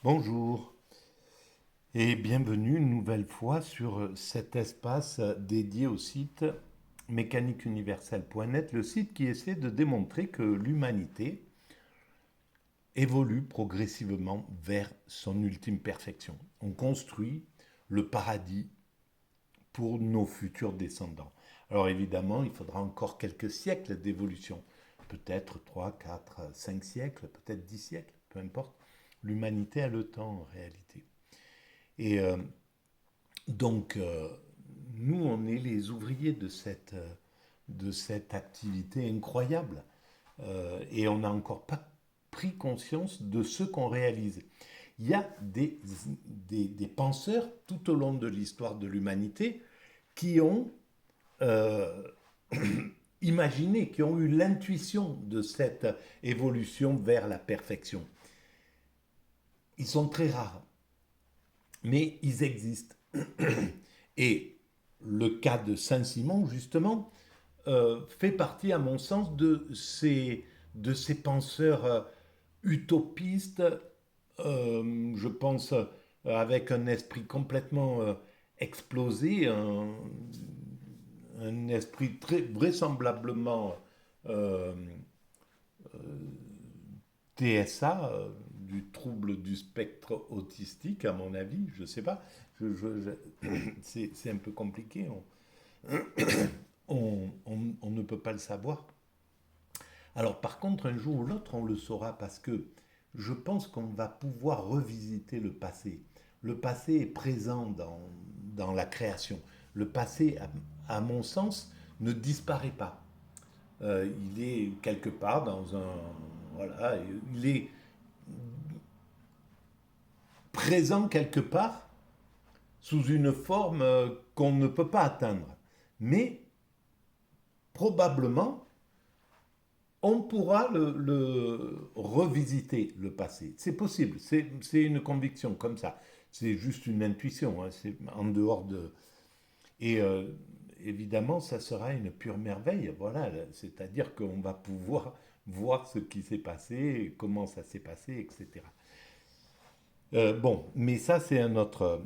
Bonjour et bienvenue une nouvelle fois sur cet espace dédié au site mécaniqueuniverselle.net, le site qui essaie de démontrer que l'humanité évolue progressivement vers son ultime perfection. On construit le paradis pour nos futurs descendants. Alors évidemment, il faudra encore quelques siècles d'évolution, peut-être 3, 4, 5 siècles, peut-être 10 siècles, peu importe. L'humanité a le temps en réalité. Et donc, nous, on est les ouvriers de cette activité incroyable. Et on n'a encore pas pris conscience de ce qu'on réalise. Il y a des penseurs tout au long de l'histoire de l'humanité qui ont euh, imaginé, qui ont eu l'intuition de cette évolution vers la perfection. Ils sont très rares, mais ils existent. Et le cas de Saint-Simon, justement, fait partie, à mon sens, de ces penseurs utopistes, je pense, avec un esprit complètement explosé, un esprit très vraisemblablement euh, TSA, du trouble du spectre autistique, à mon avis, je ne sais pas. C'est un peu compliqué. On ne peut pas le savoir. Alors par contre, un jour ou l'autre, on le saura parce que je pense qu'on va pouvoir revisiter le passé. Le passé est présent dans la création. Le passé, à mon sens, ne disparaît pas. Il est quelque part dans un... Voilà, il est présent quelque part sous une forme qu'on ne peut pas atteindre. Mais probablement, on pourra le revisiter, le passé. C'est possible, c'est une conviction comme ça. C'est juste une intuition, hein, c'est en dehors de... Et évidemment, ça sera une pure merveille, voilà. C'est-à-dire qu'on va pouvoir voir ce qui s'est passé, comment ça s'est passé, etc. Bon, mais ça, c'est une autre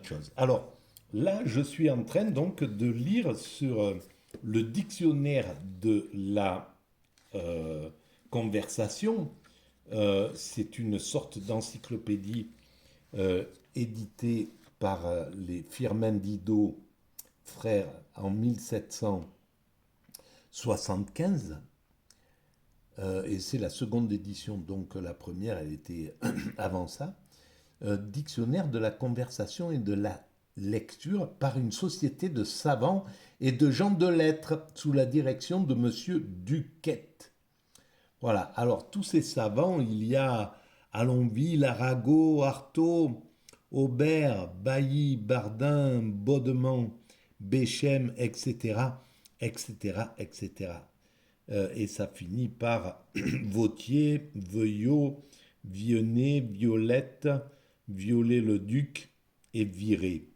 chose. Alors, là, je suis en train donc de lire sur le dictionnaire de la euh, conversation. C'est une sorte d'encyclopédie éditée par les Firmendido frères en 1775. Et c'est la seconde édition, donc la première, elle était avant ça. Dictionnaire de la conversation et de la lecture par une société de savants et de gens de lettres sous la direction de Monsieur Duquette. Voilà, alors tous ces savants, il y a Alonville, Arago, Artaud, Aubert, Bailly, Bardin, Baudement, Béchem, etc., etc., etc. Et ça finit par Vautier, Veuillot, Vionnet, Violette, Violet-le-Duc et Viré.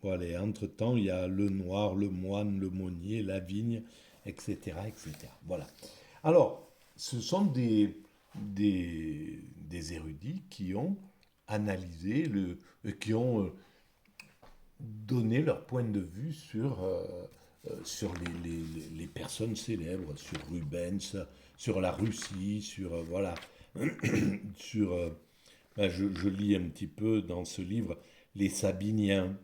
Voilà, entre-temps, il y a le Noir, le Moine, le Monnier, la Vigne, etc., etc. Voilà. Alors, ce sont des érudits qui ont analysé, qui ont donné leur point de vue sur les personnes célèbres, sur Rubens, sur la Russie, sur, voilà, sur, ben, je lis un petit peu dans ce livre les Sabiniens,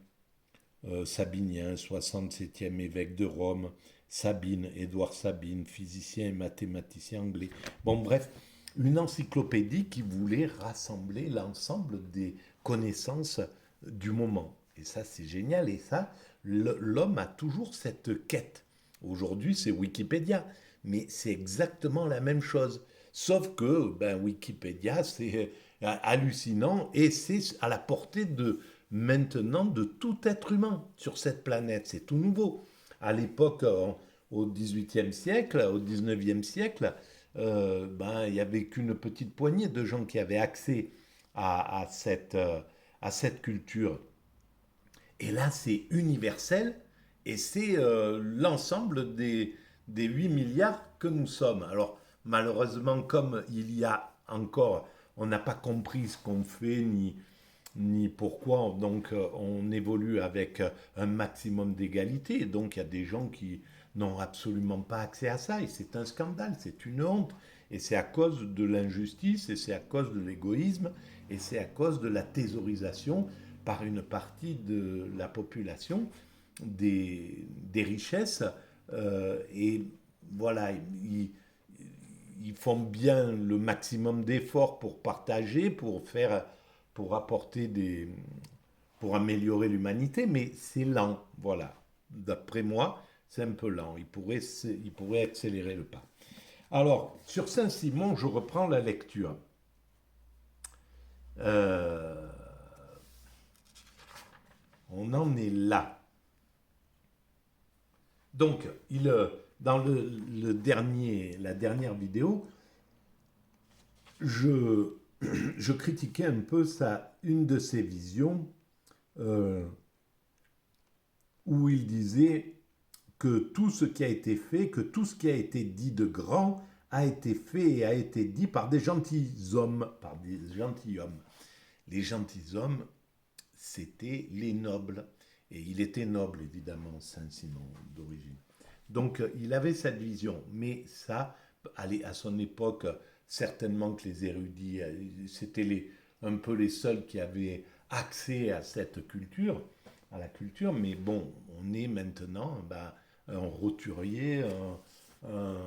Sabinien, 67e évêque de Rome, Sabine, Édouard Sabine, physicien et mathématicien anglais. Bon, bref, une encyclopédie qui voulait rassembler l'ensemble des connaissances du moment. Et ça, c'est génial. Et ça, l'homme a toujours cette quête. Aujourd'hui, c'est Wikipédia. Mais c'est exactement la même chose. Sauf que ben, Wikipédia, c'est hallucinant et c'est à la portée de maintenant de tout être humain sur cette planète. C'est tout nouveau. À l'époque, au XVIIIe siècle, au XIXe siècle, ben, il n'y avait qu'une petite poignée de gens qui avaient accès à cette culture. Et là, c'est universel et c'est l'ensemble des 8 milliards que nous sommes. Alors, malheureusement, comme il y a encore, on n'a pas compris ce qu'on fait, ni pourquoi. Donc, on évolue avec un maximum d'égalité. Donc, il y a des gens qui n'ont absolument pas accès à ça. Et c'est un scandale, c'est une honte. Et c'est à cause de l'injustice, et c'est à cause de l'égoïsme, et c'est à cause de la thésaurisation par une partie de la population des richesses. Et voilà, ils font bien le maximum d'efforts pour partager, pour apporter pour améliorer l'humanité, mais c'est lent, voilà. D'après moi, c'est un peu lent. Il pourrait accélérer le pas. Alors, sur Saint-Simon, je reprends la lecture. Euh, on en est là. Donc, dans la dernière vidéo, je, je critiquais un peu une de ses visions euh, où il disait que tout ce qui a été fait, que tout ce qui a été dit de grand a été fait et a été dit par des gentilshommes, par des gentilshommes. Les gentilshommes, c'était les nobles. Et il était noble, évidemment, Saint-Simon d'origine. Donc, il avait cette vision. Mais ça, à son époque, certainement que les érudits, c'était un peu les seuls qui avaient accès à cette culture, à la culture. Mais bon, on est maintenant un roturier, un,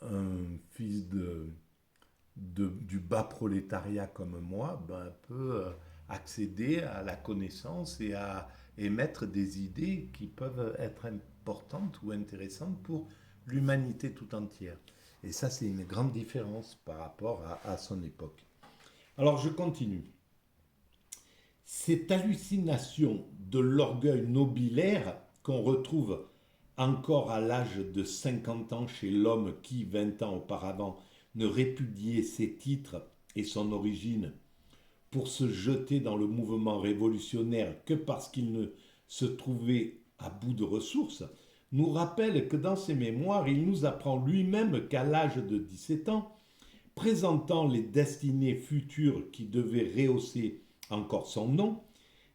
un fils du bas prolétariat comme moi peut accéder à la connaissance et à émettre des idées qui peuvent être importantes ou intéressantes pour l'humanité tout entière. Et ça, c'est une grande différence par rapport à son époque. Alors, je continue. Cette hallucination de l'orgueil nobilaire qu'on retrouve encore à l'âge de 50 ans chez l'homme qui, 20 ans auparavant, ne répudiait ses titres et son origine pour se jeter dans le mouvement révolutionnaire que parce qu'il ne se trouvait à bout de ressources, nous rappelle que dans ses mémoires, il nous apprend lui-même qu'à l'âge de 17 ans, présentant les destinées futures qui devaient rehausser encore son nom,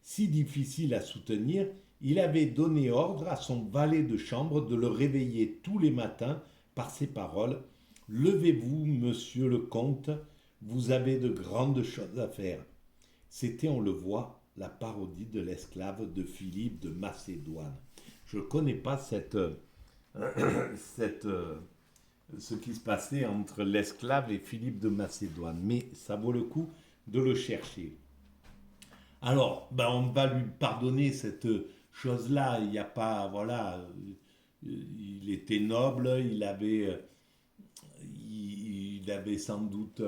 si difficile à soutenir, il avait donné ordre à son valet de chambre de le réveiller tous les matins par ces paroles: Levez-vous, monsieur le comte, vous avez de grandes choses à faire. C'était, on le voit, la parodie de l'esclave de Philippe de Macédoine. Je ne connais pas ce qui se passait entre l'esclave et Philippe de Macédoine, mais ça vaut le coup de le chercher. Alors, on va lui pardonner cette chose-là. Il n'y a pas, voilà, il était noble, il avait sans doute,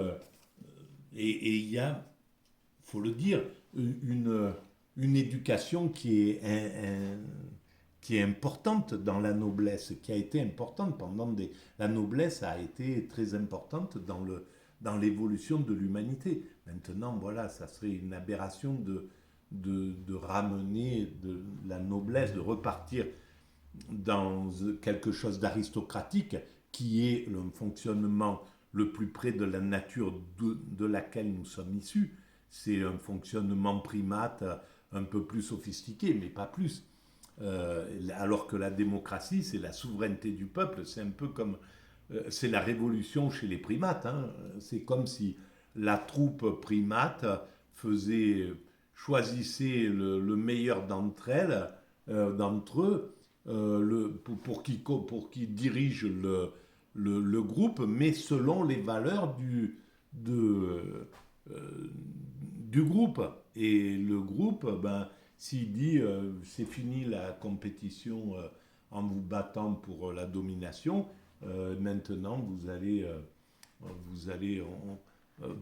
et il y a, faut le dire, une éducation qui est importante dans la noblesse, qui a été importante la noblesse a été très importante dans l'évolution de l'humanité. Maintenant, voilà, ça serait une aberration de ramener de la noblesse, de repartir dans quelque chose d'aristocratique qui est le fonctionnement le plus près de la nature de laquelle nous sommes issus. C'est un fonctionnement primate un peu plus sophistiqué, mais pas plus. Alors que la démocratie, c'est la souveraineté du peuple, c'est un peu comme c'est la révolution chez les primates. Hein. C'est comme si la troupe primate choisissait le meilleur d'entre eux, pour qui dirige le groupe, mais selon les valeurs du groupe. Et le groupe, s'il dit c'est fini la compétition en vous battant pour la domination, maintenant vous allez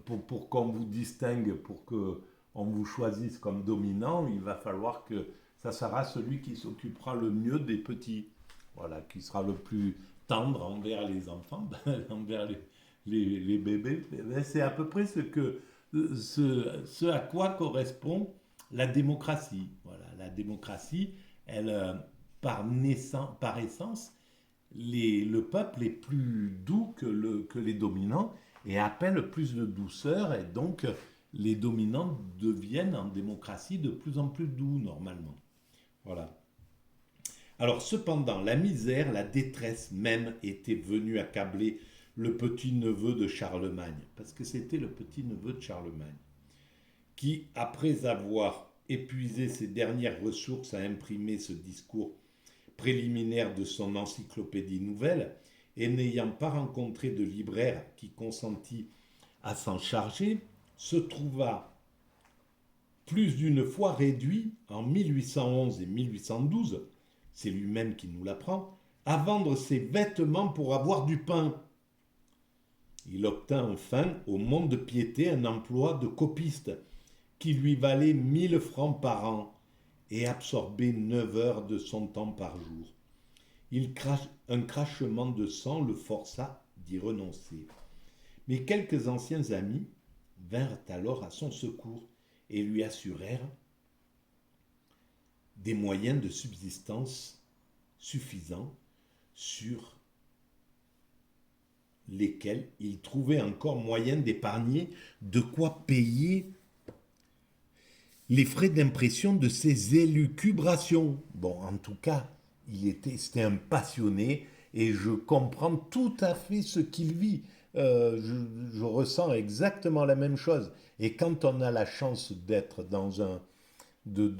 pour qu'on vous distingue, pour qu'on vous choisisse comme dominant, il va falloir que ça sera celui qui s'occupera le mieux des petits, voilà, qui sera le plus tendre envers les enfants, envers les bébés. C'est à peu près ce à quoi correspond la démocratie. Voilà, la démocratie, elle, par essence, le peuple est plus doux que les dominants, et appelle plus de douceur, et donc les dominants deviennent en démocratie de plus en plus doux normalement. Voilà. Alors cependant, la misère, la détresse même était venue accabler le petit-neveu de Charlemagne, parce que c'était le petit-neveu de Charlemagne, qui, après avoir épuisé ses dernières ressources à imprimer ce discours préliminaire de son encyclopédie nouvelle, et n'ayant pas rencontré de libraire qui consentit à s'en charger, se trouva plus d'une fois réduit, en 1811 et 1812, c'est lui-même qui nous l'apprend, à vendre ses vêtements pour avoir du pain. Il obtint enfin au mont-de-piété un emploi de copiste qui lui valait 1 000 francs par an et absorbait 9 heures de son temps par jour. Un crachement de sang le força d'y renoncer. Mais quelques anciens amis vinrent alors à son secours et lui assurèrent des moyens de subsistance suffisants sur lesquels il trouvait encore moyen d'épargner de quoi payer les frais d'impression de ses élucubrations. Bon, en tout cas, c'était un passionné et je comprends tout à fait ce qu'il vit. Je ressens exactement la même chose. Et quand on a la chance d'être dans de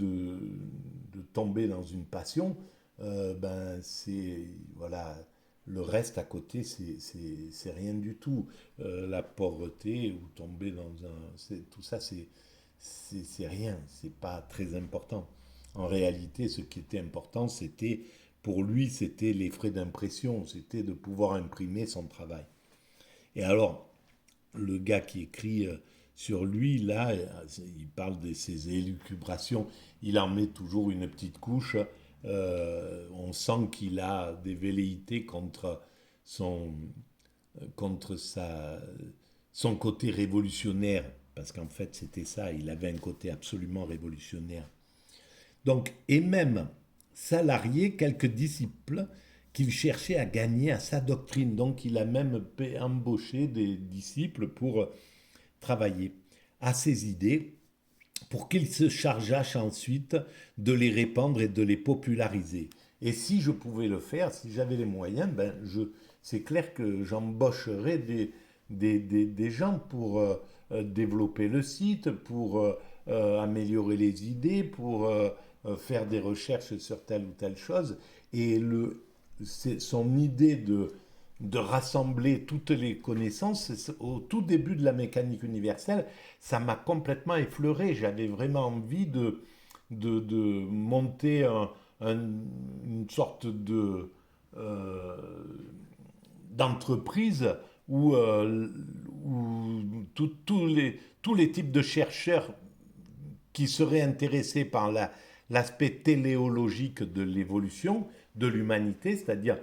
tomber dans une passion, ben c'est voilà, le reste à côté c'est rien du tout. La pauvreté ou tomber dans tout ça c'est rien, c'est pas très important. En réalité, ce qui était important, pour lui, c'était les frais d'impression, c'était de pouvoir imprimer son travail. Et alors, le gars qui écrit sur lui, là, il parle de ses élucubrations, il en met toujours une petite couche. On sent qu'il a des velléités son, contre son côté révolutionnaire, parce qu'en fait c'était ça, il avait un côté absolument révolutionnaire. Donc, et même salarié quelques disciples qu'il cherchait à gagner à sa doctrine. Donc il a même embauché des disciples pour travailler à ses idées, pour qu'il se chargeât ensuite de les répandre et de les populariser. Et si je pouvais le faire, si j'avais les moyens, c'est clair que j'embaucherais des gens pour développer le site, pour améliorer les idées, pour faire des recherches sur telle ou telle chose. Et son idée de rassembler toutes les connaissances, au tout début de la mécanique universelle, ça m'a complètement effleuré. J'avais vraiment envie de monter une sorte euh, d'entreprise où tous les types de chercheurs qui seraient intéressés par l'aspect téléologique de l'évolution de l'humanité, c'est-à-dire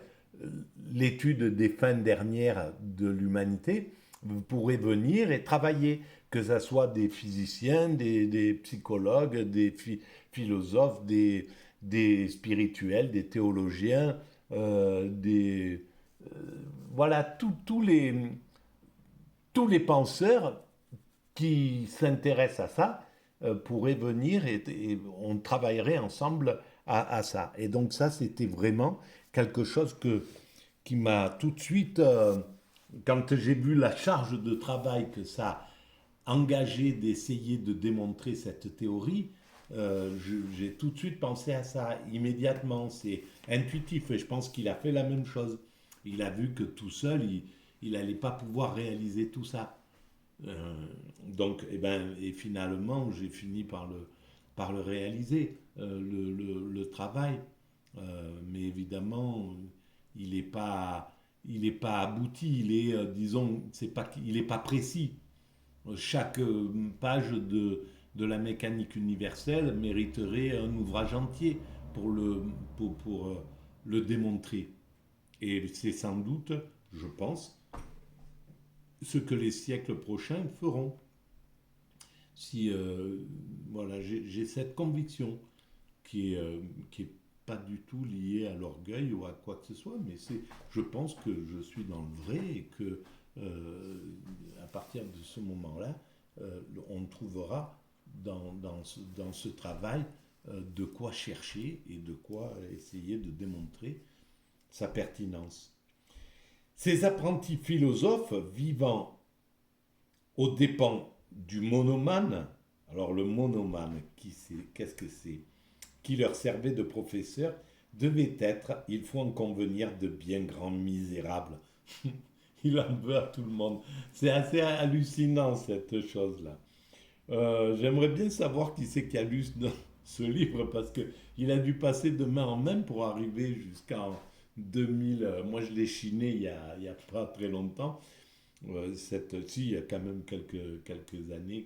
l'étude des fins dernières de l'humanité, vous pourrez venir et travailler, que ce soit des physiciens, des psychologues, des philosophes, des spirituels, des théologiens, voilà, tous les penseurs qui s'intéressent à ça pourraient venir et on travaillerait ensemble à ça. Et donc ça, c'était vraiment quelque chose qui m'a tout de suite, quand j'ai vu la charge de travail que ça a engagé d'essayer de démontrer cette théorie, j'ai tout de suite pensé à ça immédiatement. C'est intuitif et je pense qu'il a fait la même chose. Il a vu que tout seul, il n'allait pas pouvoir réaliser tout ça. Euh, donc, et finalement, j'ai fini par le réaliser, le travail. Mais évidemment, il n'est pas, il est pas abouti, disons, il n'est pas précis. Chaque page de la mécanique universelle mériterait un ouvrage entier pour le démontrer. Et c'est sans doute, je pense, ce que les siècles prochains feront. Si voilà, j'ai cette conviction qui est pas du tout liée à l'orgueil ou à quoi que ce soit, mais je pense que je suis dans le vrai et que à partir de ce moment-là, on trouvera dans ce travail de quoi chercher et de quoi essayer de démontrer sa pertinence. Ces apprentis philosophes vivant aux dépens du monomane, alors le monomane, qu'est-ce que c'est, qui leur servait de professeur, devait être, il faut en convenir, de bien grands misérables. Il en veut à tout le monde. C'est assez hallucinant cette chose-là. J'aimerais bien savoir qui c'est qui a lu ce livre parce qu'il a dû passer de main en main pour arriver jusqu'en 2000. Moi, je l'ai chiné il y a pas très longtemps. Si, il y a quand même quelques années,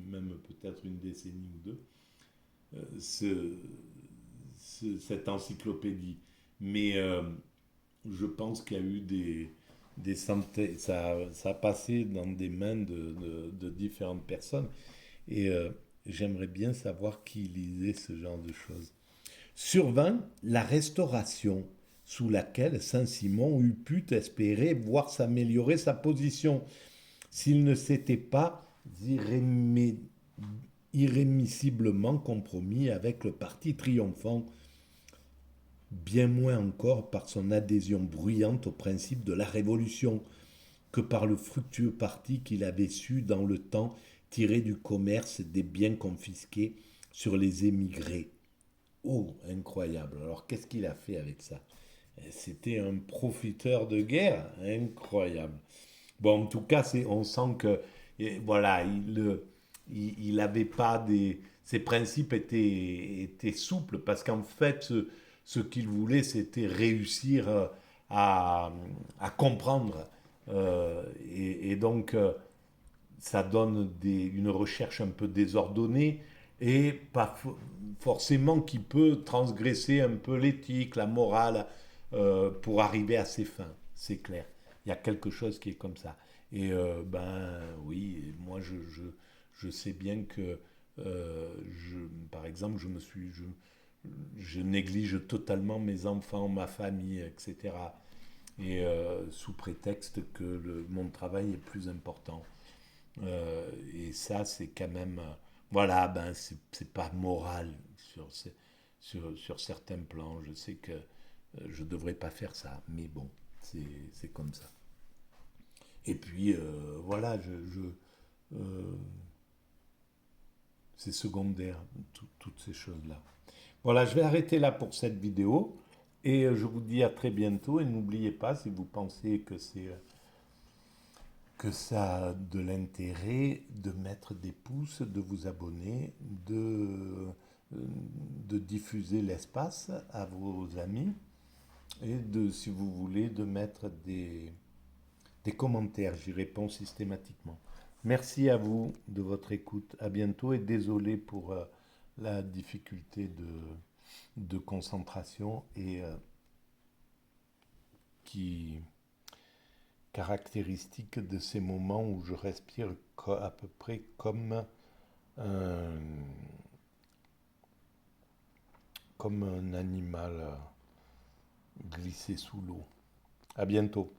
même peut-être une décennie ou deux, ce, cette encyclopédie. Mais je pense qu'il y a eu des centaines, ça a passé dans des mains de différentes personnes. Et j'aimerais bien savoir qui lisait ce genre de choses. Survint la Restauration, sous laquelle Saint-Simon eût pu espérer voir s'améliorer sa position, s'il ne s'était pas irrémissiblement compromis avec le parti triomphant, bien moins encore par son adhésion bruyante au principe de la Révolution que par le fructueux parti qu'il avait su dans le temps tirer du commerce des biens confisqués sur les émigrés. Oh, incroyable. Alors qu'est-ce qu'il a fait avec ça? C'était un profiteur de guerre, incroyable. Bon, en tout cas, on sent que voilà, il avait pas des, ses principes étaient souples parce qu'en fait, ce qu'il voulait, c'était réussir à comprendre. Et donc, ça donne une recherche un peu désordonnée et pas forcément qui peut transgresser un peu l'éthique, la morale, pour arriver à ses fins. C'est clair. Il y a quelque chose qui est comme ça. Et ben oui, moi je sais bien que, par exemple, je néglige totalement mes enfants, ma famille, etc. Et sous prétexte que mon travail est plus important. Et ça, c'est quand même. Voilà, ben, c'est pas moral sur certains plans. Je sais que je devrais pas faire ça, mais bon, c'est comme ça. Et puis, voilà, c'est secondaire, toutes ces choses-là. Voilà, je vais arrêter là pour cette vidéo. Et je vous dis à très bientôt. Et n'oubliez pas, si vous pensez que ça a de l'intérêt, de mettre des pouces, de vous abonner, de diffuser l'espace à vos amis et si vous voulez, de mettre des commentaires. J'y réponds systématiquement. Merci à vous de votre écoute. À bientôt et désolé pour la difficulté de concentration et qui caractéristique de ces moments où je respire à peu près un, comme un animal glissé sous l'eau. À bientôt.